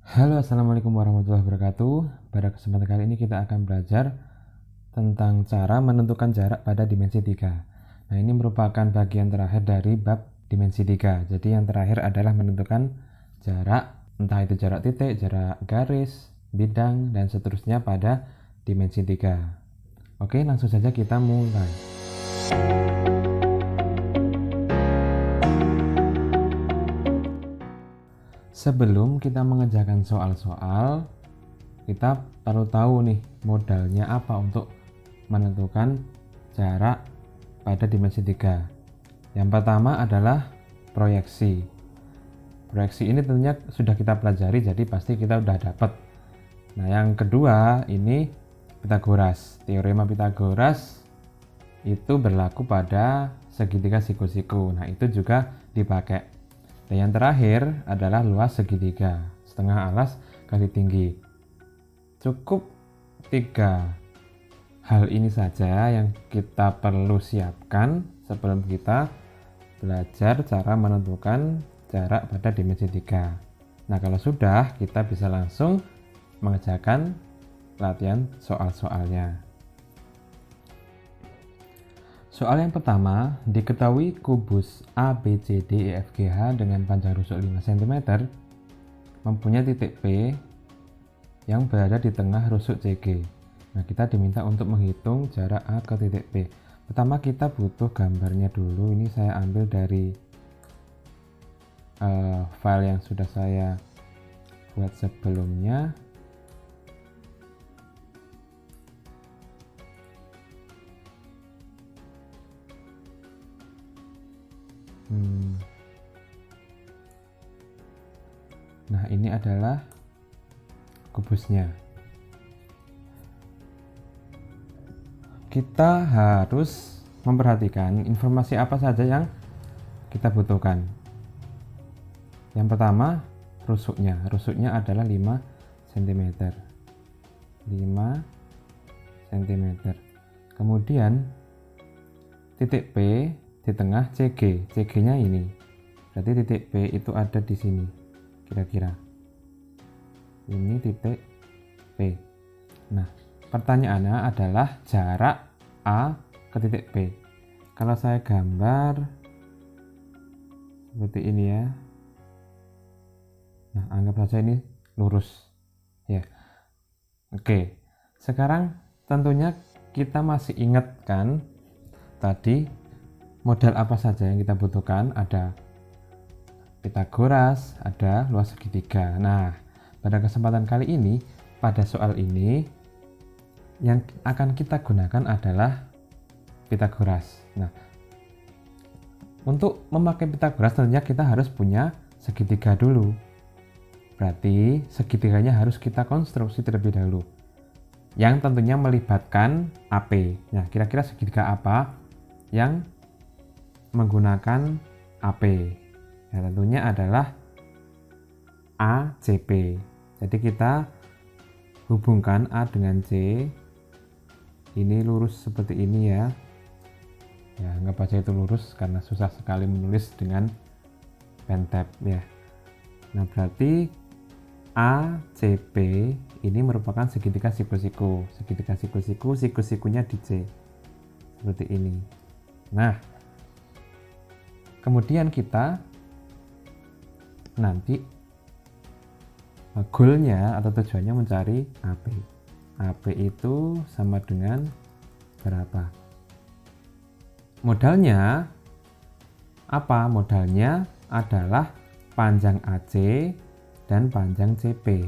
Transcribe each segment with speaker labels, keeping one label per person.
Speaker 1: Halo, assalamualaikum warahmatullahi wabarakatuh. Pada kesempatan kali ini kita akan belajar tentang cara menentukan jarak pada dimensi 3. Nah, ini merupakan bagian terakhir dari bab dimensi 3. Jadi yang terakhir adalah menentukan jarak, entah itu jarak titik, jarak garis, bidang, dan seterusnya pada dimensi 3. Oke, langsung saja kita mulai. Sebelum kita mengerjakan soal-soal, kita perlu tahu nih modalnya apa untuk menentukan jarak pada dimensi 3. Yang pertama adalah proyeksi. Proyeksi ini tentunya sudah kita pelajari, jadi pasti kita udah dapat. Nah, yang kedua ini Pitagoras. Teorema Pitagoras itu berlaku pada segitiga siku-siku. Nah, itu juga dipakai. Dan yang terakhir adalah luas segitiga, setengah alas kali tinggi. Cukup 3 hal ini saja yang kita perlu siapkan sebelum kita belajar cara menentukan jarak pada dimensi 3. Nah, kalau sudah, kita bisa langsung mengerjakan latihan soal-soalnya. Soal yang pertama, diketahui kubus ABCDEFGH dengan panjang rusuk 5 cm mempunyai titik P yang berada di tengah rusuk CG. Nah, kita diminta untuk menghitung jarak A ke titik P. Pertama kita butuh gambarnya dulu. Ini saya ambil dari file yang sudah saya buat sebelumnya. Nah, ini adalah kubusnya. Kita harus memperhatikan informasi apa saja yang kita butuhkan. Yang pertama, rusuknya. Rusuknya adalah 5 cm. 5 cm. Kemudian titik P di tengah CG. CG-nya ini. Berarti titik P itu ada di sini. Kira-kira. Ini titik P. Nah, pertanyaannya adalah jarak A ke titik P. Kalau saya gambar seperti ini ya. Nah, anggap saja ini lurus ya. Oke, sekarang tentunya kita masih ingat kan tadi modal apa saja yang kita butuhkan. Ada Pitagoras, ada luas segitiga. Nah, pada kesempatan kali ini, pada soal ini yang akan kita gunakan adalah Pitagoras. Nah, untuk memakai Pitagoras tentunya kita harus punya segitiga dulu. Berarti segitiganya harus kita konstruksi terlebih dahulu, yang tentunya melibatkan AP. Nah, kira-kira segitiga apa yang menggunakan AP? Ya, tentunya adalah ACP. Jadi kita hubungkan A dengan C. Ini lurus seperti ini ya. Ya, anggap aja itu lurus karena susah sekali menulis dengan pen tab ya. Nah, berarti ACP ini merupakan segitiga siku-siku. Segitiga siku-siku, siku-sikunya di C. Seperti ini. Nah, kemudian kita nanti goalnya atau tujuannya mencari AP. AP itu sama dengan berapa? Modalnya apa? Modalnya adalah panjang AC dan panjang CP.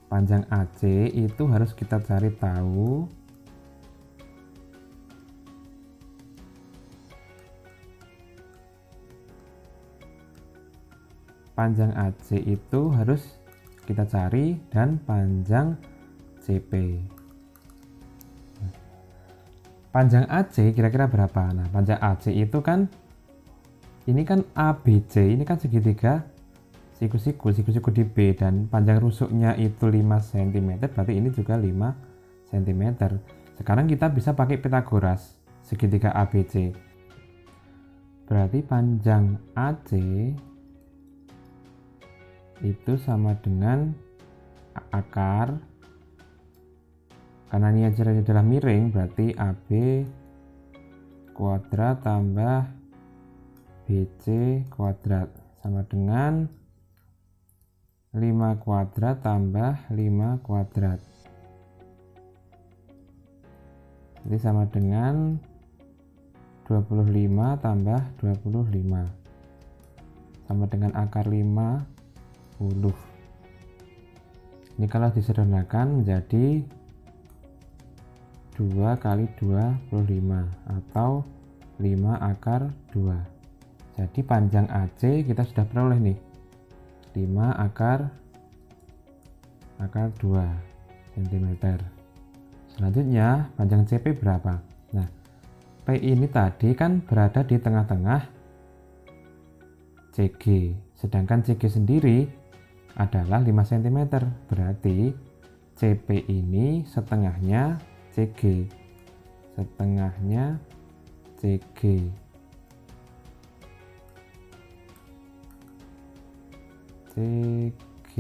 Speaker 1: Panjang AC itu harus kita cari tahu panjang AC itu harus kita cari dan panjang CP. Panjang AC kira-kira berapa? Nah, panjang AC itu kan ini kan ABC, ini kan segitiga siku-siku di B dan panjang rusuknya itu 5 cm, berarti ini juga 5 cm. Sekarang kita bisa pakai Pitagoras segitiga ABC. Berarti panjang AC itu sama dengan akar, karena ini jaraknya adalah miring, berarti AB kuadrat tambah BC kuadrat sama dengan 5 kuadrat tambah 5 kuadrat. Jadi sama dengan 25 tambah 25 sama dengan akar 50. Ini kalau disederhanakan menjadi 2 kali 25 atau 5 akar 2. Jadi panjang AC kita sudah peroleh nih, 5 akar 2 cm. Selanjutnya panjang CP berapa? Nah, P ini tadi kan berada di tengah-tengah CG, sedangkan CG sendiri adalah 5 cm, berarti CP ini setengahnya CG, setengahnya CG. CG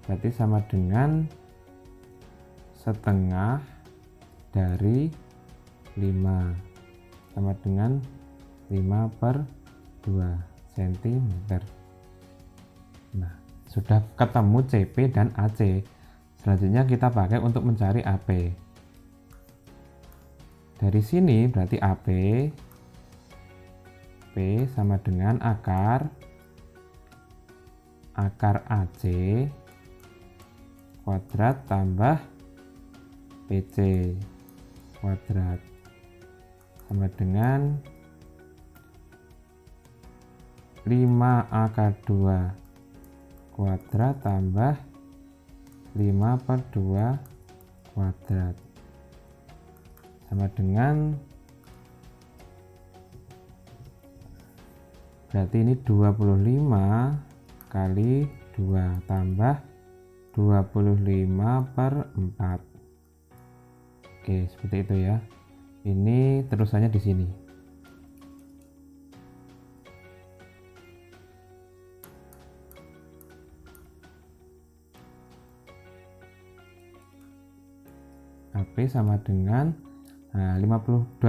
Speaker 1: berarti sama dengan setengah dari 5, sama dengan 5 per 2 cm. Nah, sudah ketemu CP dan AC. Selanjutnya kita pakai untuk mencari AP. Dari sini berarti AP P sama dengan akar AC kuadrat tambah PC kuadrat sama dengan 5 akar 2 kuadrat tambah 5 per 2 kuadrat sama dengan, berarti ini 25 kali 2 tambah 25 per 4. Oke, seperti itu ya. Ini terusannya di sini. AP sama dengan 25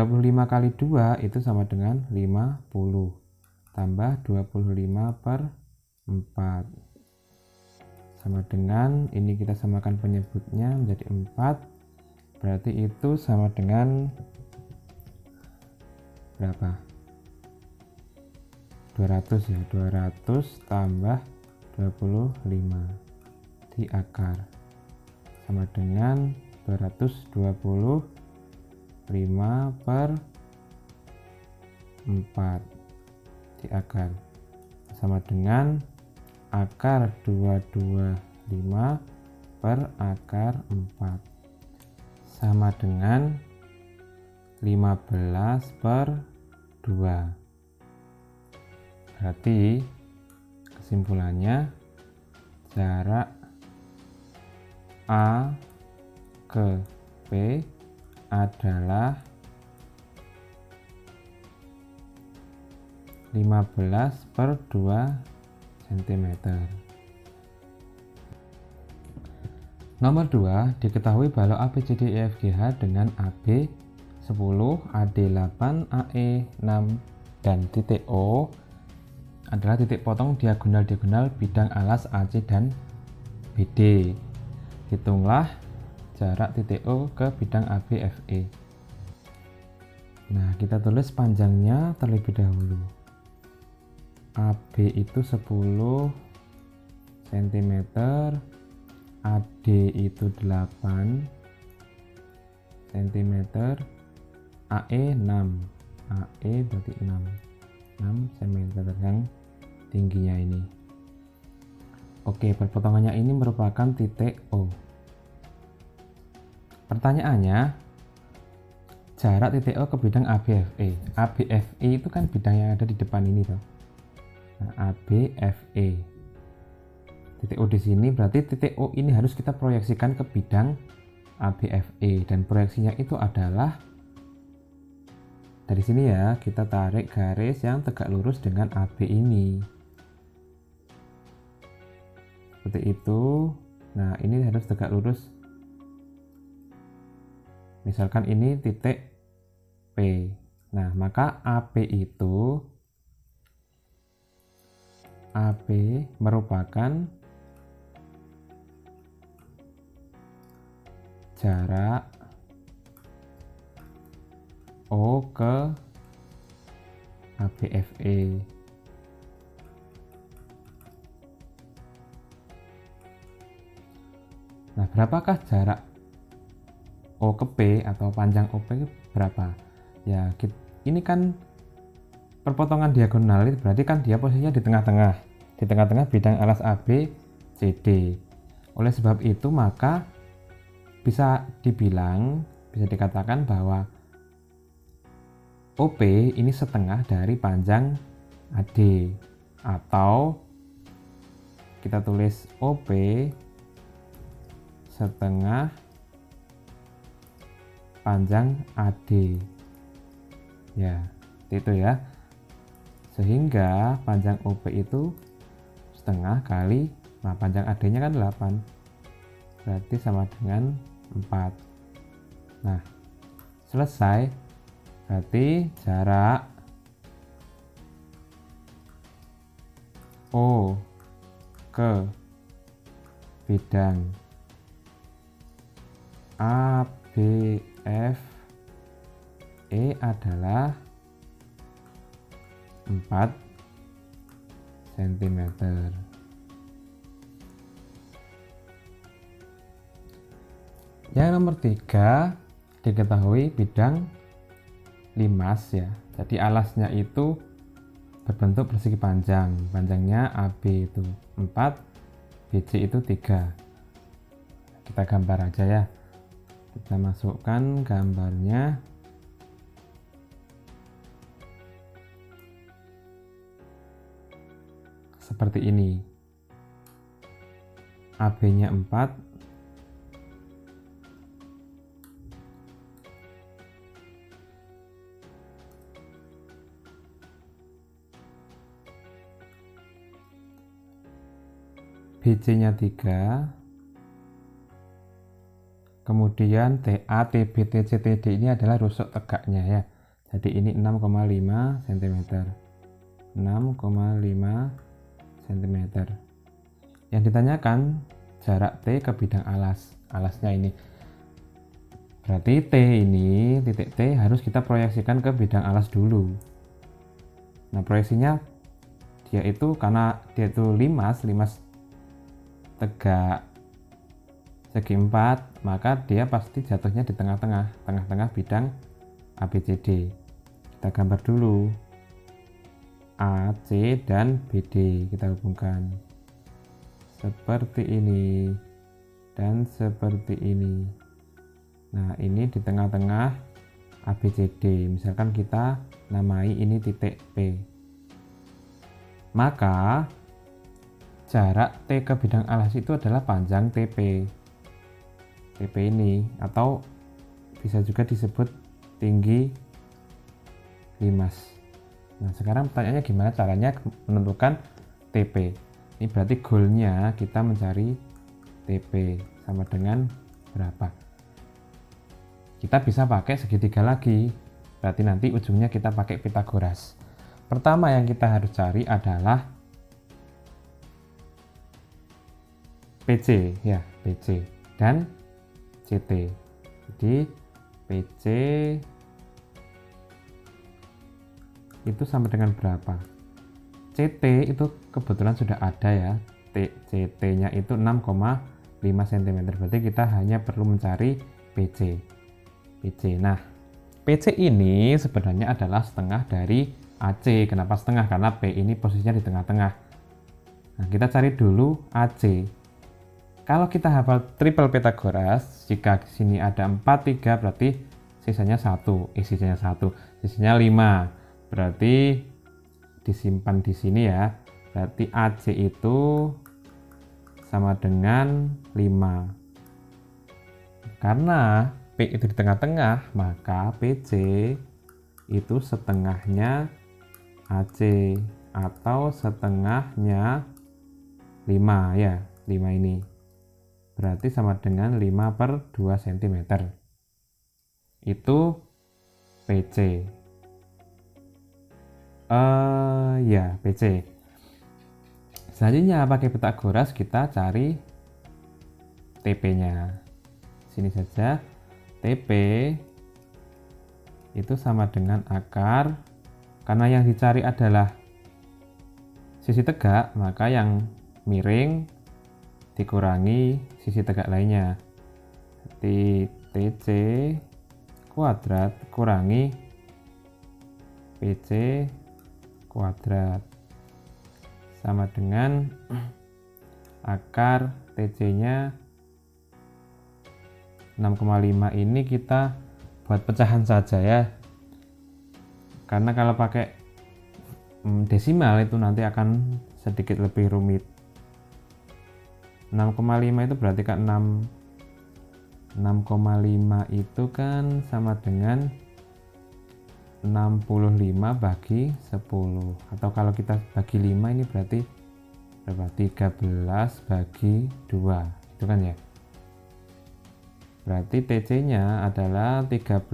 Speaker 1: kali 2 itu sama dengan 50 tambah 25 per 4 sama dengan, ini kita samakan penyebutnya menjadi 4, berarti itu sama dengan berapa? 200 ya, 200 tambah 25 di akar sama dengan 225 per 4 di akar sama dengan akar 225 per akar 4 sama dengan 15 per 2. Berarti kesimpulannya jarak A ke P adalah 15 per 2 cm. Nomor 2, diketahui balok ABCDEFGH dengan AB 10, AD 8, AE 6, dan titik O adalah titik potong diagonal-diagonal bidang alas AC dan BD. Hitunglah jarak titik O ke bidang ABFE. Nah, kita tulis panjangnya terlebih dahulu. AB itu 10 cm, AD itu 8 cm, AE 6, AE berarti 6 cm yang tingginya ini. Oke, perpotongannya ini merupakan titik O. Pertanyaannya, jarak titik O ke bidang ABFE. ABFE itu kan bidang yang ada di depan ini toh. Nah, ABFE. Titik O di sini berarti titik O ini harus kita proyeksikan ke bidang ABFE, dan proyeksinya itu adalah dari sini ya, kita tarik garis yang tegak lurus dengan AB ini. Seperti itu. Nah, ini harus tegak lurus. Misalkan ini titik P. Nah, maka AB merupakan jarak O ke ABFE. Nah, berapakah jarak O ke P atau panjang OP berapa? Ya, ini kan perpotongan diagonal, berarti kan dia posisinya di tengah-tengah. Di tengah-tengah bidang alas AB CD. Oleh sebab itu maka bisa dikatakan bahwa OP ini setengah dari panjang AD, atau kita tulis OP setengah panjang AD. Ya, itu ya. Sehingga panjang OP itu setengah kali, nah panjang AD-nya kan 8, berarti sama dengan 4. Nah, selesai. Berarti jarak O ke bidang ABFE adalah 4 cm. Yang nomor 3, diketahui bidang limas ya. Jadi alasnya itu berbentuk persegi panjang. Panjangnya AB itu 4, BC itu 3. Kita gambar aja ya. Kita masukkan gambarnya. Seperti ini. AB-nya 4, BC-nya 3, kemudian TA, TB, TC, TD ini adalah rusuk tegaknya ya. Jadi ini 6,5 cm. 6,5 cm. Yang ditanyakan jarak T ke bidang alasnya ini. Berarti titik T harus kita proyeksikan ke bidang alas dulu. Nah, proyeksinya dia itu karena dia itu limas tegak segi 4, maka dia pasti jatuhnya di tengah-tengah bidang ABCD. Kita gambar dulu. AC dan BD kita hubungkan seperti ini dan seperti ini. Nah, ini di tengah-tengah ABCD. Misalkan kita namai ini titik P. Maka jarak T ke bidang alas itu adalah panjang TP. TP ini, atau bisa juga disebut tinggi limas. Nah, sekarang pertanyaannya gimana caranya menentukan TP. Ini berarti goalnya kita mencari TP sama dengan berapa. Kita bisa pakai segitiga lagi. Berarti nanti ujungnya kita pakai Pitagoras. Pertama yang kita harus cari adalah PC ya, PC dan CT. Jadi PC itu sama dengan berapa? CT itu kebetulan sudah ada ya. CT-nya itu 6,5 cm. Berarti kita hanya perlu mencari PC. Nah, PC ini sebenarnya adalah setengah dari AC. Kenapa setengah? Karena P ini posisinya di tengah-tengah. Nah, kita cari dulu AC. Kalau kita hafal triple Pitagoras, jika di sini ada 4, 3, berarti sisanya 1. Sisanya 5. Berarti disimpan di sini ya. Berarti AC itu sama dengan 5. Karena P itu di tengah-tengah, maka PC itu setengahnya AC atau setengahnya 5 ya, 5 ini. berarti sama dengan 5/2 cm. Itu PC. Ya, PC. Selanjutnya pakai Pythagoras kita cari TP-nya. Sini saja. TP itu sama dengan akar, karena yang dicari adalah sisi tegak, maka yang miring dikurangi sisi tegak lainnya. TC kuadrat kurangi PC kuadrat sama dengan akar TC-nya 6,5. Ini kita buat pecahan saja ya, karena kalau pakai desimal itu nanti akan sedikit lebih rumit. 6,5 itu berarti kan 6,5 itu kan sama dengan 65 bagi 10, atau kalau kita bagi 5 ini berarti berapa? 13 bagi 2 itu kan ya. Berarti TC-nya adalah 13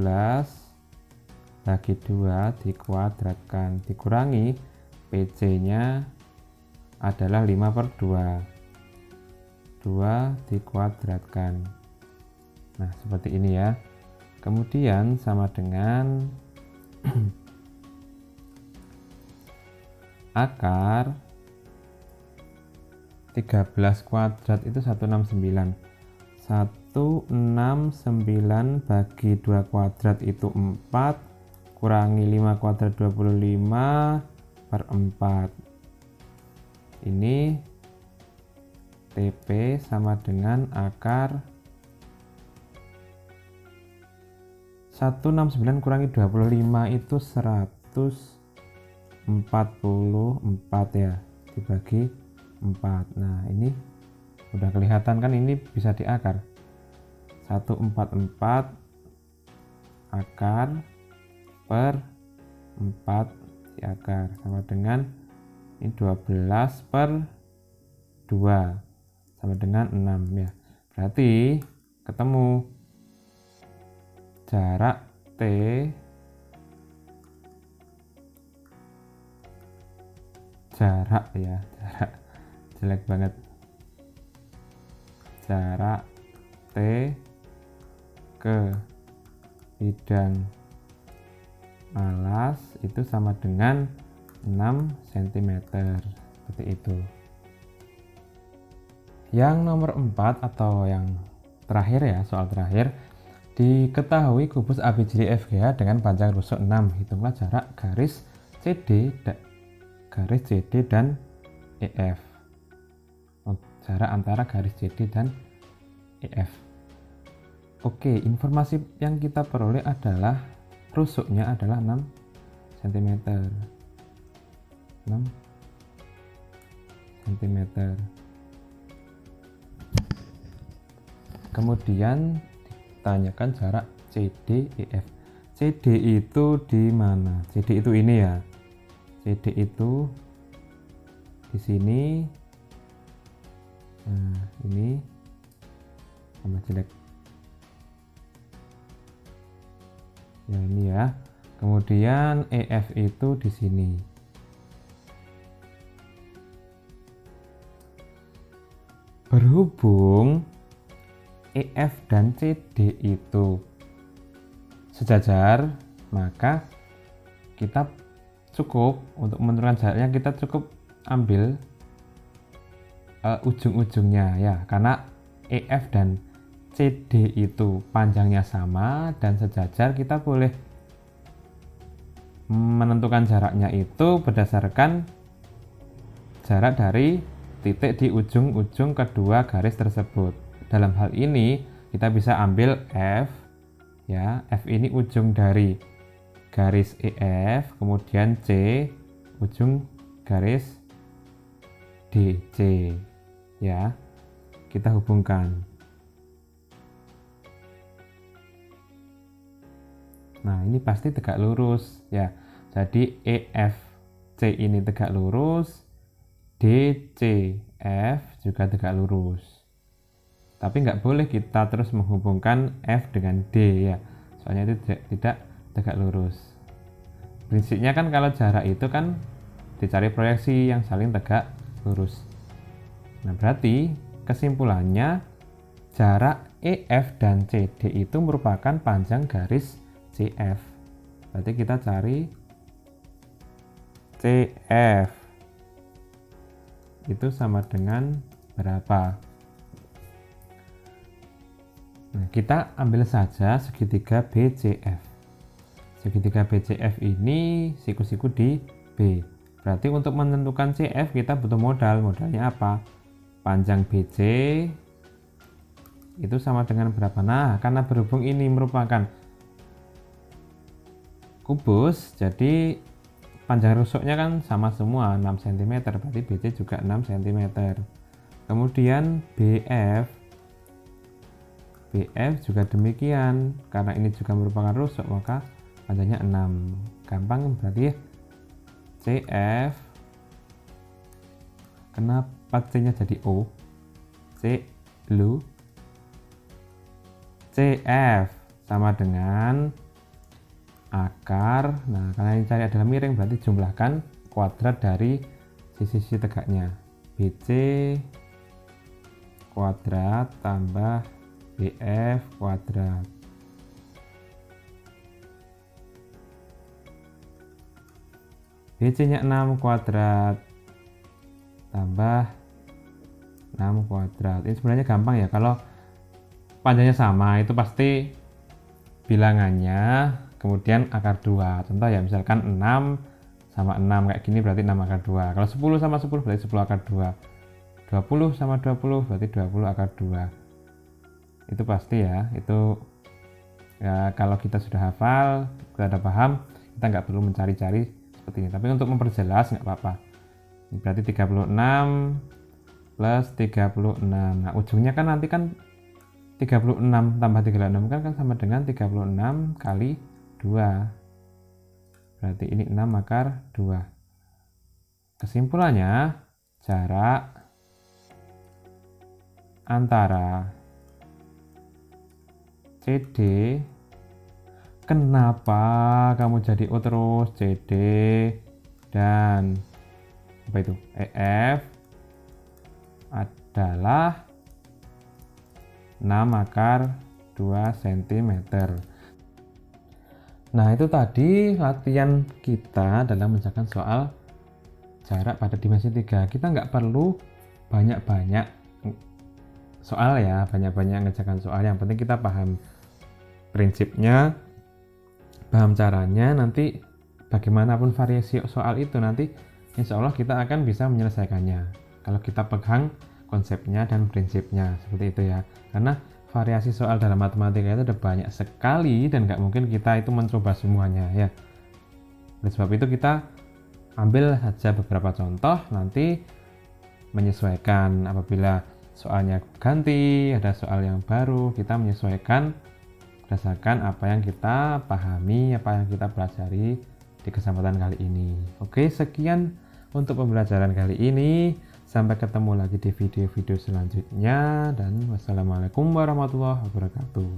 Speaker 1: bagi 2 dikuadratkan dikurangi PC-nya adalah 5/2, 2 dikuadratkan. Nah, seperti ini ya. Kemudian sama dengan akar 13 kuadrat itu 169. 169 bagi 2 kuadrat itu 4, kurangi 5 kuadrat 25/4. Ini TP sama dengan akar 169 kurangi 25 itu 144 ya, dibagi 4. Nah, ini udah kelihatan kan, ini bisa diakar. 144 akar per 4 diakar sama dengan ini 12/2 sama dengan 6 ya. Berarti ketemu jarak T jarak jelek banget. Jarak T ke bidang alas itu sama dengan 6 cm, seperti itu. Yang nomor 4 atau yang terakhir ya, soal terakhir. Diketahui kubus ABCDFGH dengan panjang rusuk 6. Hitunglah jarak garis CD dan EF. Jarak antara garis CD dan EF. Oke, informasi yang kita peroleh adalah rusuknya adalah 6 cm. 6 cm. Kemudian tanyakan jarak CD EF. CD itu di mana? CD itu ini ya. CD itu di sini. Nah, ini sama jelek. Ya, ini ya. Kemudian EF itu di sini. Berhubung EF dan CD itu sejajar, maka kita cukup untuk menentukan jaraknya, kita cukup ambil ujung-ujungnya ya, karena EF dan CD itu panjangnya sama dan sejajar. Kita boleh menentukan jaraknya itu berdasarkan jarak dari titik di ujung-ujung kedua garis tersebut. Dalam hal ini kita bisa ambil F ya, F ini ujung dari garis EF, kemudian C ujung garis DC ya, kita hubungkan. Nah, ini pasti tegak lurus ya, jadi EFC ini tegak lurus, DCF juga tegak lurus. Tapi nggak boleh kita terus menghubungkan F dengan D ya, soalnya itu tidak tegak lurus. Prinsipnya kan kalau jarak itu kan dicari proyeksi yang saling tegak lurus. Nah berarti kesimpulannya jarak EF dan CD itu merupakan panjang garis CF. Berarti kita cari CF itu sama dengan berapa? Nah, kita ambil saja segitiga BCF. Segitiga BCF ini siku-siku di B. Berarti untuk menentukan CF kita butuh modal. Modalnya apa? Panjang BC itu sama dengan berapa? Nah, karena berhubung ini merupakan kubus, jadi panjang rusuknya kan sama semua 6 cm, berarti BC juga 6 cm. Kemudian BF juga demikian, karena ini juga merupakan rusuk maka panjangnya 6. Gampang berarti ya. CF, kenapa C nya jadi O? C lu CF sama dengan akar, nah karena yang cari adalah miring berarti jumlahkan kuadrat dari sisi-sisi tegaknya. BC kuadrat tambah BF kuadrat. BC nya 6 kuadrat tambah 6 kuadrat. Ini sebenarnya gampang ya, kalau panjangnya sama itu pasti bilangannya kemudian akar 2. Contoh ya, misalkan 6 sama 6 kayak gini berarti 6 akar 2. Kalau 10 sama 10 berarti 10 akar 2. 20 sama 20 berarti 20 akar 2. Itu pasti ya, itu ya kalau kita sudah hafal, kita udah paham, kita nggak perlu mencari-cari seperti ini. Tapi untuk memperjelas nggak apa-apa. Ini berarti 36 plus 36. Nah, ujungnya kan nanti kan 36 tambah 36 kan sama dengan 36 kali 2. Berarti ini 6 akar 2. Kesimpulannya, jarak antara CD, kenapa kamu jadi O terus? CD dan apa itu? EF adalah 6 akar 2 cm. Nah, itu tadi latihan kita dalam mengerjakan soal jarak pada dimensi 3. Kita nggak perlu banyak-banyak soal ya, banyak-banyak mengerjakan soal. Yang penting kita paham prinsipnya, paham caranya. Nanti bagaimanapun variasi soal itu nanti insya Allah kita akan bisa menyelesaikannya kalau kita pegang konsepnya dan prinsipnya, seperti itu ya. Karena variasi soal dalam matematika itu ada banyak sekali dan nggak mungkin kita itu mencoba semuanya ya. Oleh sebab itu kita ambil saja beberapa contoh, nanti menyesuaikan. Apabila soalnya ganti, ada soal yang baru, kita menyesuaikan berdasarkan apa yang kita pahami, apa yang kita pelajari di kesempatan kali ini. Oke, sekian untuk pembelajaran kali ini. Sampai ketemu lagi di video-video selanjutnya, dan wassalamualaikum warahmatullahi wabarakatuh.